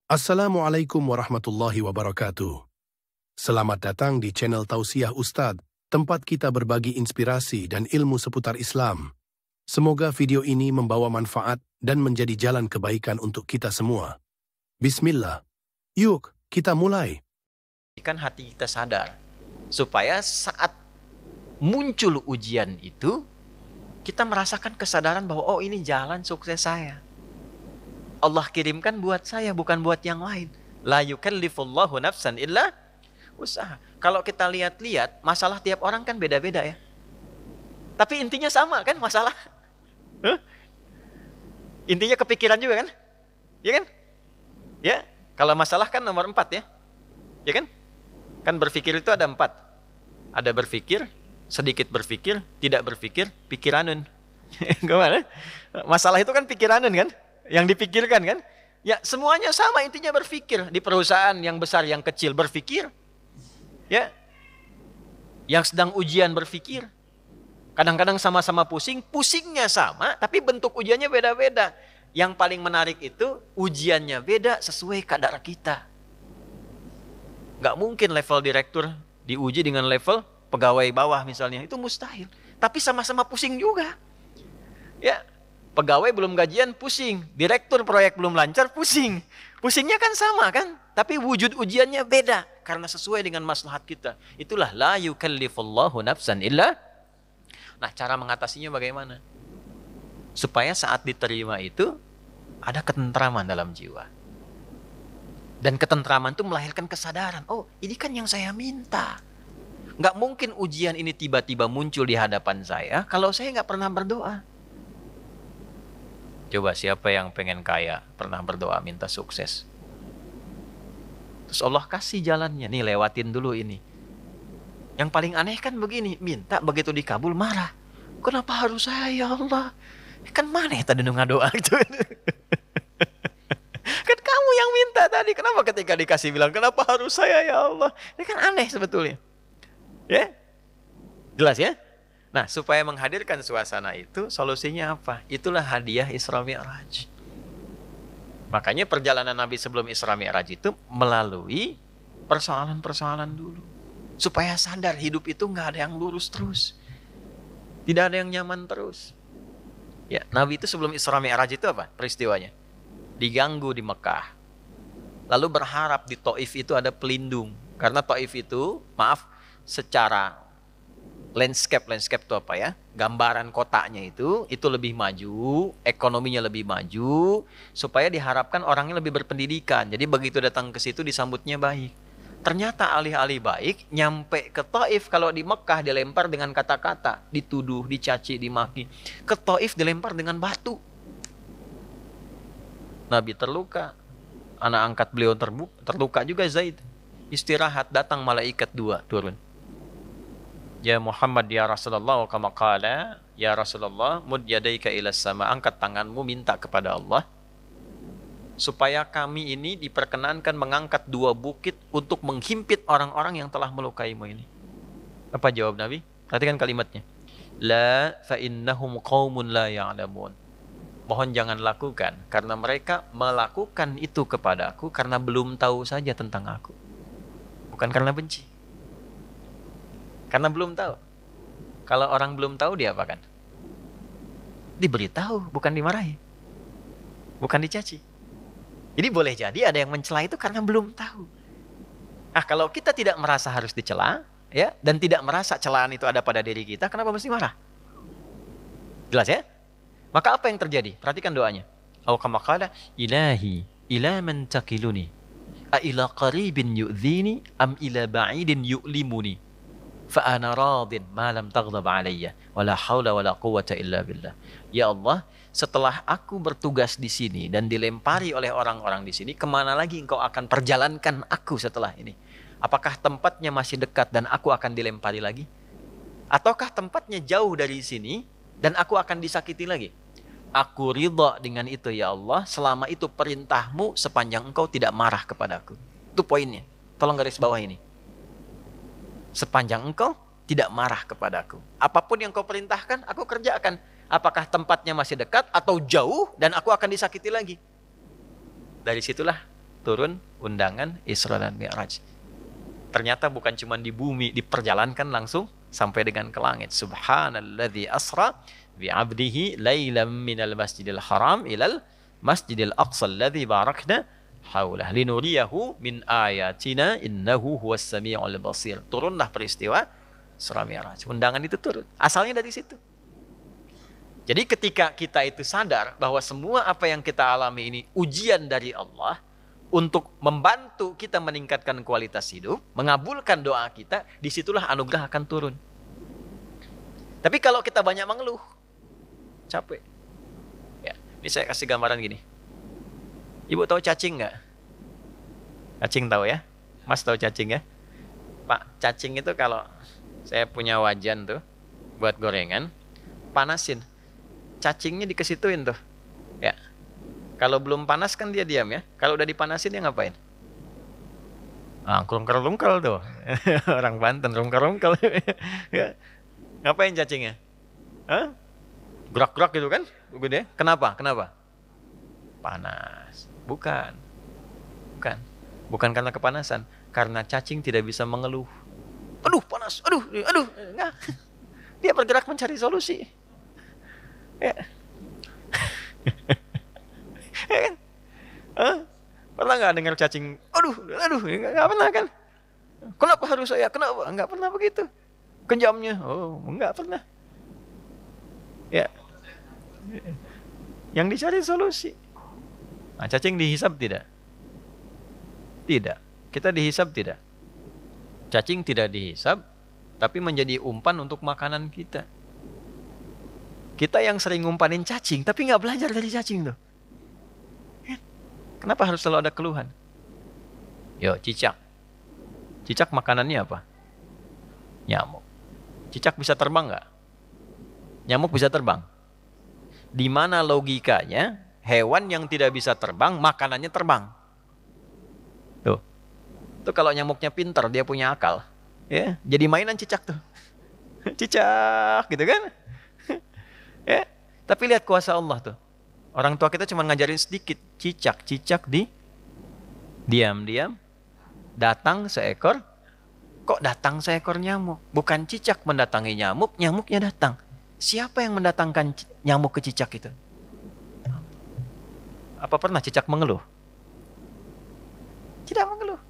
Assalamualaikum warahmatullahi wabarakatuh. Selamat datang di channel Tausiah Ustadz, tempat kita berbagi inspirasi dan ilmu seputar Islam. Semoga video ini membawa manfaat dan menjadi jalan kebaikan untuk kita semua. Bismillah. Yuk, kita mulai. Kan hati kita sadar, supaya saat muncul ujian itu, kita merasakan kesadaran bahwa oh ini jalan sukses saya. Allah kirimkan buat saya, bukan buat yang lain. La yukallifullahu nafsan illa usaha. Kalau kita lihat-lihat, masalah tiap orang kan beda-beda ya. Tapi intinya sama kan masalah. Intinya kepikiran juga kan? Ya kan? Ya, kalau masalah kan nomor 4 ya. Ya kan? Kan berpikir itu ada 4. Ada berpikir, sedikit berpikir, tidak berpikir, pikiranun. Gimana? Masalah itu kan pikiranun kan? Yang dipikirkan kan? Ya semuanya sama, intinya berpikir. Di perusahaan yang besar, yang kecil berpikir. Ya. Yang sedang ujian berpikir. Kadang-kadang sama-sama pusing, pusingnya sama, tapi bentuk ujiannya beda-beda. Yang paling menarik itu, ujiannya beda sesuai kadar kita. Gak mungkin level direktur diuji dengan level pegawai bawah misalnya. Itu mustahil. Tapi sama-sama pusing juga. Ya. Pegawai belum gajian pusing, direktur proyek belum lancar pusing. Pusingnya kan sama kan? Tapi wujud ujiannya beda karena sesuai dengan maslahat kita. Itulah la yukallifullahu nafsan illa. Nah, cara mengatasinya bagaimana? Supaya saat diterima itu ada ketentraman dalam jiwa. Dan ketentraman itu melahirkan kesadaran. Oh, ini kan yang saya minta. Nggak mungkin ujian ini tiba-tiba muncul di hadapan saya kalau saya nggak pernah berdoa. Coba siapa yang pengen kaya, pernah berdoa minta sukses. Terus Allah kasih jalannya, nih lewatin dulu ini. Yang paling aneh kan begini, minta begitu dikabul marah. Kenapa harus saya ya Allah? Kan mana tadi nunggu doa gitu. Kan kamu yang minta tadi, kenapa ketika dikasih bilang kenapa harus saya ya Allah? Ini kan aneh sebetulnya. Ya? Jelas ya? Nah, supaya menghadirkan suasana itu, solusinya apa? Itulah hadiah Isra Mi'raj. Makanya perjalanan Nabi sebelum Isra Mi'raj itu melalui persoalan-persoalan dulu. Supaya sadar hidup itu nggak ada yang lurus terus. Tidak ada yang nyaman terus. Ya, Nabi itu sebelum Isra Mi'raj itu apa peristiwanya? Diganggu di Mekah. Lalu berharap di Taif itu ada pelindung. Karena Taif itu, maaf, secara landscape itu apa ya? Gambaran kotanya itu lebih maju, ekonominya lebih maju, supaya diharapkan orangnya lebih berpendidikan. Jadi begitu datang ke situ disambutnya baik. Ternyata alih-alih baik, nyampe ke Taif, kalau di Mekah dilempar dengan kata-kata, dituduh, dicaci, dimaki. Ke Taif dilempar dengan batu. Nabi terluka, anak angkat beliau terluka juga Zaid. Istirahat, datang malaikat 2 turun. Ya Muhammad ya Rasulullah, kama qala ya Rasulullah, mud yadaika ilas sama, angkat tanganmu minta kepada Allah supaya kami ini diperkenankan mengangkat 2 bukit untuk menghimpit orang-orang yang telah melukaimu ini. Apa jawab Nabi? Perhatikan kalimatnya. La fa innahum qaumun la ya'lamun. Mohon jangan lakukan karena mereka melakukan itu kepadaku karena belum tahu saja tentang aku. Bukan karena benci. Karena belum tahu. Kalau orang belum tahu dia apakan? Diberitahu, bukan dimarahi. Bukan dicaci. Jadi boleh jadi ada yang mencela itu karena belum tahu. Ah, kalau kita tidak merasa harus dicela, ya, dan tidak merasa celaan itu ada pada diri kita, kenapa mesti marah? Jelas ya? Maka apa yang terjadi? Perhatikan doanya. Au kama qala ilahi ila man takiluni a ila qaribin yu'dhini am ila ba'idin yu'limuni fa'ana radin ma lam taghdab alayya wala haula wala quwwata illa billah. Ya Allah, setelah aku bertugas di sini dan dilempari oleh orang-orang di sini, kemana lagi engkau akan perjalankan aku setelah ini? Apakah tempatnya masih dekat dan aku akan dilempari lagi? Ataukah tempatnya jauh dari sini dan aku akan disakiti lagi? Aku ridha dengan itu ya Allah, selama itu perintahmu sepanjang engkau tidak marah kepadaku. Itu poinnya. Tolong garis bawah ini. Sepanjang engkau tidak marah kepadaku. Apapun yang kau perintahkan, aku kerjakan. Apakah tempatnya masih dekat atau jauh dan aku akan disakiti lagi? Dari situlah turun undangan Isra dan Mi'raj. Ternyata bukan cuma di bumi, diperjalankan langsung sampai dengan ke langit. Subhanalladzi asra bi'abdihi lailam minal masjidil haram ilal masjidil aqsa alladzi barakna haulah linuriyahu min ayatina innahu huwas sami'ul basir. Turunlah peristiwa Isra Mi'raj. Undangan itu turun. Asalnya dari situ. Jadi ketika kita itu sadar bahwa semua apa yang kita alami ini ujian dari Allah untuk membantu kita meningkatkan kualitas hidup, mengabulkan doa kita, disitulah anugerah akan turun. Tapi kalau kita banyak mengeluh, capek. Ya, ini saya kasih gambaran gini. Ibu tahu cacing nggak? Cacing tahu ya? Mas tahu cacing ya? Pak, cacing itu kalau saya punya wajan tuh buat gorengan, panasin. Cacingnya dikesituin tuh. Ya. Kalau belum panas kan dia diam ya. Kalau udah dipanasin dia ngapain? Rungkel-rungkel tuh. Orang Banten rungkel-rungkel. Ya. Ngapain cacingnya? Hah? Gerak-gerak gitu kan? Gede. Kenapa? Panas. Bukan. Bukan karena kepanasan. Karena cacing tidak bisa mengeluh. Aduh, panas. Aduh. Enggak. Dia bergerak mencari solusi. Ya. Ya kan? Pernah nggak dengar cacing? Aduh, nggak pernah kan? Kenapa harus saya? Kenapa? Nggak pernah begitu. Kejamnya, nggak pernah. Ya. Yang dicari solusi. Nah, cacing dihisap tidak? Tidak. Kita dihisap tidak? Cacing tidak dihisap, tapi menjadi umpan untuk makanan kita. Kita yang sering ngumpanin cacing, tapi nggak belajar dari cacing tuh. Kenapa harus selalu ada keluhan? Yo, cicak. Cicak makanannya apa? Nyamuk. Cicak bisa terbang nggak? Nyamuk bisa terbang. Di mana logikanya hewan yang tidak bisa terbang, makanannya terbang? Tuh. Tuh kalau nyamuknya pintar, dia punya akal. Ya, jadi mainan cicak tuh. Cicak, gitu kan? Ya, tapi lihat kuasa Allah tuh. Orang tua kita cuma ngajarin sedikit. Cicak diam-diam datang seekor. Kok datang seekor nyamuk? Bukan cicak mendatangi nyamuk, nyamuknya datang. Siapa yang mendatangkan nyamuk ke cicak itu? Apa pernah cicak mengeluh? Tidak mengeluh.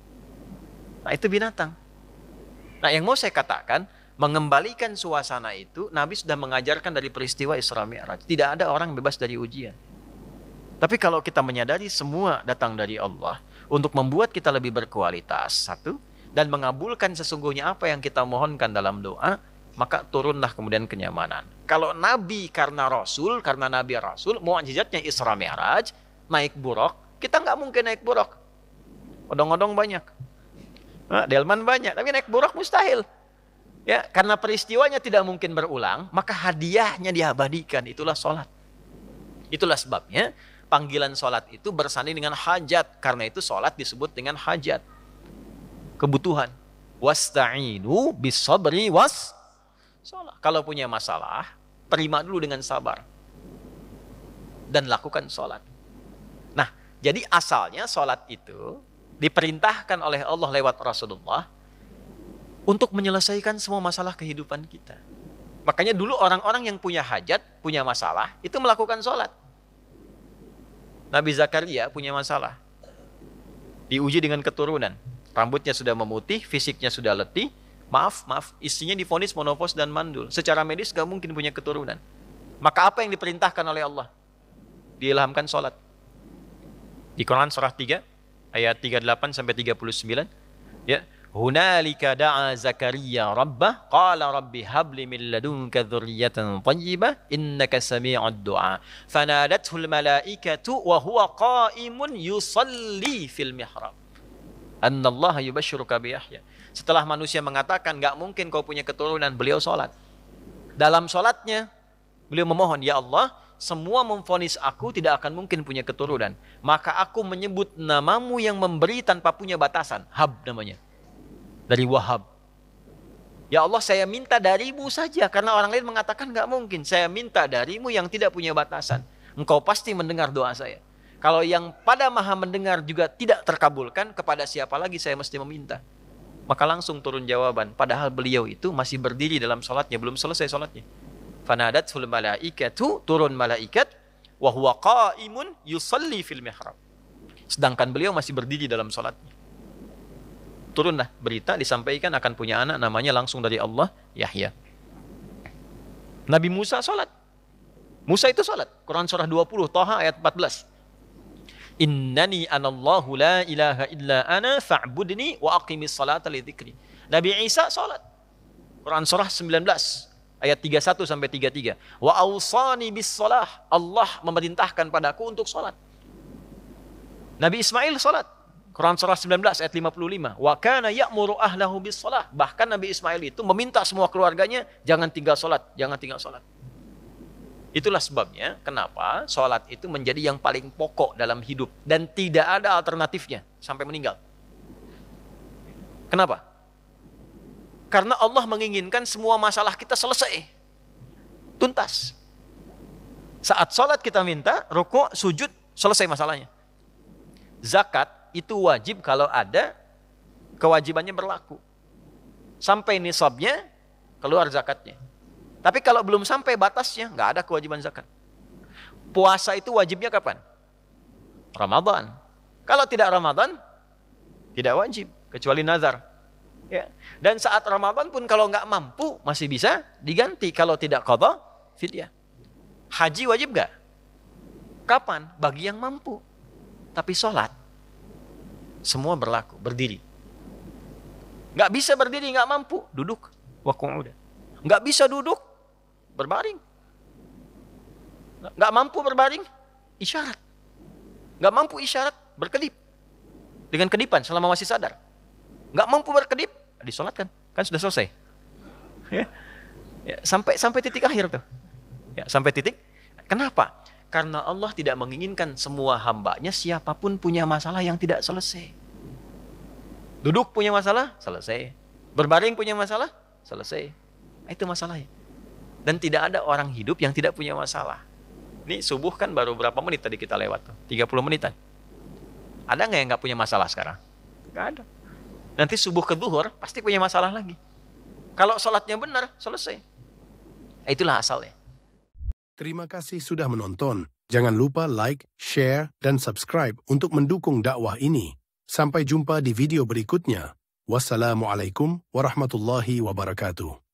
Nah, itu binatang. Nah, yang mau saya katakan, mengembalikan suasana itu, Nabi sudah mengajarkan dari peristiwa Isra Mi'raj. Tidak ada orang bebas dari ujian. Tapi kalau kita menyadari semua datang dari Allah untuk membuat kita lebih berkualitas, satu, dan mengabulkan sesungguhnya apa yang kita mohonkan dalam doa, maka turunlah kemudian kenyamanan. Kalau Nabi karena Rasul, karena Nabi Rasul, mukjizatnya Isra Mi'raj, naik buruk, kita nggak mungkin naik buruk. Odong-odong banyak. Delman banyak, tapi naik buruk mustahil. Ya, karena peristiwanya tidak mungkin berulang, maka hadiahnya diabadikan. Itulah sholat. Itulah sebabnya panggilan sholat itu bersanding dengan hajat. Karena itu sholat disebut dengan hajat. Kebutuhan. Wasta'inu bisabri was sholat. Kalau punya masalah, terima dulu dengan sabar. Dan lakukan sholat. Nah, jadi asalnya sholat itu diperintahkan oleh Allah lewat Rasulullah untuk menyelesaikan semua masalah kehidupan kita. Makanya dulu orang-orang yang punya hajat, punya masalah, itu melakukan sholat. Nabi Zakaria punya masalah. Diuji dengan keturunan. Rambutnya sudah memutih, fisiknya sudah letih. Maaf, istrinya divonis monofos dan mandul. Secara medis gak mungkin punya keturunan. Maka apa yang diperintahkan oleh Allah? Diilhamkan sholat. Di Quran surah 3, ayat 38-39. Ya. Hunalika da'a Zakaria rabbah qala rabbi habli min ladunka dzurriyyatan thayyibah innaka sami'ud du'a fanadathul malaikatu wa huwa qa'imun yusalli fil mihrab annallaha yubashshiruka bi Yahya. Setelah manusia mengatakan enggak mungkin kau punya keturunan, beliau salat. Dalam salatnya beliau memohon, ya Allah, semua memvonis aku tidak akan mungkin punya keturunan, maka aku menyebut namamu yang memberi tanpa punya batasan. Hab namanya. Dari Wahab. Ya Allah, saya minta darimu saja. Karena orang lain mengatakan gak mungkin. Saya minta darimu yang tidak punya batasan. Engkau pasti mendengar doa saya. Kalau yang pada maha mendengar juga tidak terkabulkan, kepada siapa lagi saya mesti meminta? Maka langsung turun jawaban. Padahal beliau itu masih berdiri dalam sholatnya, belum selesai sholatnya. Fanadatul malaikatu, turun malaikat, wa huwa qaimun yusalli fil mihrab. Sedangkan beliau masih berdiri dalam sholatnya. Turunlah berita, disampaikan akan punya anak, namanya langsung dari Allah, Yahya. Nabi Musa sholat. Musa itu sholat. Quran surah 20, Thaha ayat 14. Innani anallahu la ilaha illa ana fa'budni wa aqimis salata li dzikri. Nabi Isa sholat. Quran surah 19 ayat 31 sampai 33. Wa awsani bis shalah. Allah memerintahkan padaku untuk sholat. Nabi Ismail sholat. Quran surah 19 ayat 55. Wa kana ya'muru ahlahu bis shalah. Bahkan Nabi Ismail itu meminta semua keluarganya jangan tinggal sholat, jangan tinggal sholat. Itulah sebabnya kenapa sholat itu menjadi yang paling pokok dalam hidup dan tidak ada alternatifnya sampai meninggal. Kenapa? Karena Allah menginginkan semua masalah kita selesai, tuntas. Saat sholat kita minta, rukuk, sujud, selesai masalahnya. Zakat itu wajib kalau ada kewajibannya berlaku. Sampai nisabnya, keluar zakatnya. Tapi kalau belum sampai batasnya, nggak ada kewajiban zakat. Puasa itu wajibnya kapan? Ramadan. Kalau tidak Ramadan, tidak wajib, kecuali nazar. Ya. Dan saat Ramadan pun kalau nggak mampu, masih bisa diganti. Kalau tidak qadha, fidyah. Haji wajib nggak? Kapan? Bagi yang mampu. Tapi sholat, semua berlaku, berdiri. Nggak bisa berdiri, nggak mampu, duduk. Wa qu'uda. Nggak bisa duduk, berbaring. Nggak mampu berbaring, isyarat. Nggak mampu isyarat, berkedip. Dengan kedipan selama masih sadar. Nggak mampu berkedip, disolatkan. Kan sudah selesai. Ya. Ya, sampai titik akhir tuh. Ya, sampai titik. Kenapa? Karena Allah tidak menginginkan semua hambanya siapapun punya masalah yang tidak selesai. Duduk punya masalah, selesai. Berbaring punya masalah, selesai. Itu masalahnya. Dan tidak ada orang hidup yang tidak punya masalah. Ini subuh kan baru berapa menit tadi kita lewat tuh? 30 menitan. Ada nggak yang nggak punya masalah sekarang? Nggak ada. Nanti subuh ke zuhur pasti punya masalah lagi. Kalau sholatnya benar, selesai. Itulah asalnya. Terima kasih sudah menonton. Jangan lupa like, share, dan subscribe untuk mendukung dakwah ini. Sampai jumpa di video berikutnya. Wassalamualaikum warahmatullahi wabarakatuh.